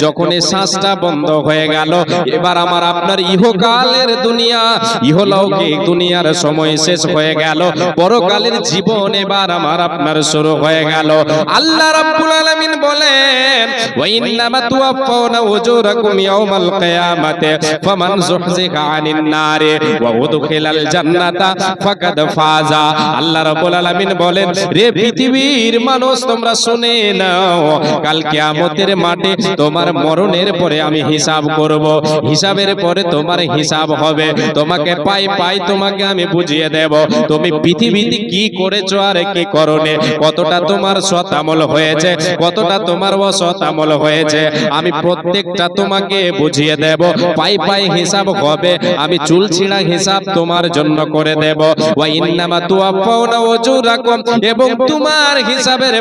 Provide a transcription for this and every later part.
যখন এই শ্বাসটা বন্ধ হয়ে গেল, এবার আমার আপনার ইহকালের দুনিয়া, ইহলৌকিক দুনিয়ার সময় শেষ হয়ে গেল, পরকালের জীবন এবার আমার আপনার শুরু হয়ে গেল। আল্লাহ রাব্বুল আলামিন বলেন, ওয়া ইন্নামা তুওয়াফাউনা উজুরাকুম ইয়াওমাল কিয়ামাতি ফামান যুহজিহা আনিন নারি ওয়া উদখিলাল জান্নাতা ফাকাদ ফাজা। আল্লাহ রাব্বুল আলামিন বলেন, রে পৃথিবীর মানুষ তোমরা শুনে নাও, কাল কিয়ামতের মাঠে তোমার মরণের পরে আমি হিসাব করব, হিসাবের পরে তোমার হিসাব হবে। তোমাকে পাই পাই তোমাকে আমি বুঝিয়ে দেব, তুমি পৃথিবীতে কি করেছো আর কি করোনি, কতটা তোমার সৎ আমল হয়েছে, কতটা তোমার অসৎ আমল হয়েছে, আমি প্রত্যেকটা তোমাকে বুঝিয়ে দেব। পাই পাই হিসাব হবে, আমি চুল ছিঁড়া হিসাব তোমার জন্য করে দেব। ওয়া ইন্নামা তুওয়াফাউনা উজুরাকুম, এবং তোমার হিসাবের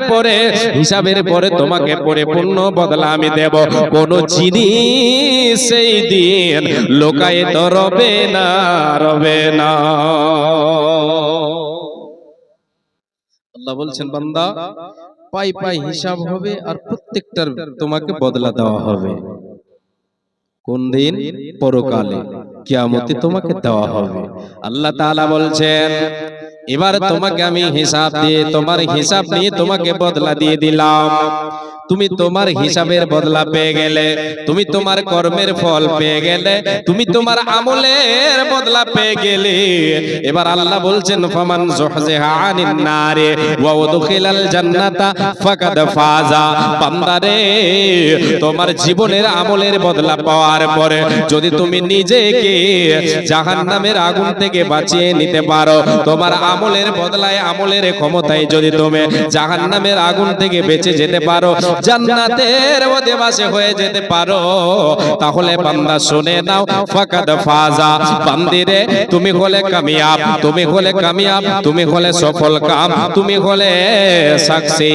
পরে তোমাকে পরিপূর্ণ বদলা আমি দেব। কোন জিনিস সেই দিন লোকায়িত রবে না, রবে না। আল্লাহ বলছেন, বান্দা পাই পাই হিসাব হবে আর প্রত্যেকটার তোমাকে বদলা দেওয়া হবে। কোন দিন? পরকালে, কিয়ামতে তোমাকে দেওয়া হবে। আল্লাহ তাআলা বলছেন, এবার তোমাকে আমি হিসাব দিয়ে, তোমার হিসাব নিয়ে তোমাকে বদলা দিয়ে দিলাম। তুমি তোমার হিসাবের বদলা পেয়ে গেলে, তুমি তোমার কর্মের ফল পেয়ে গেলে, তুমি তোমার আমলের বদলা পেয়ে গেলে। এবার আল্লাহ বলছেন, ফামান যুহজিহা আনিন নারি ওয়া উদখিলাল জান্নাতা ফাকাদ ফাজা। বান্দারে, তোমার জীবনের আমলের বদলা পাওয়ার পরে যদি তুমি নিজেকে জাহান্নামের আগুন থেকে বাঁচিয়ে নিতে পারো, তোমার আমলের বদলায়, আমলের ক্ষমতায় যদি তুমি জাহান্নামের আগুন থেকে বেঁচে যেতে পারো, জান্নাতের অধিবাসী হয়ে যেতে পারো, তাহলে বান্দা শুনে নাও, ফাকাদ ফাজা। বান্দিরে, তুমি হলে কামিয়াব, তুমি হলে কামিয়াব, তুমি হলে সফল কাম, তুমি হলে সাকসেস।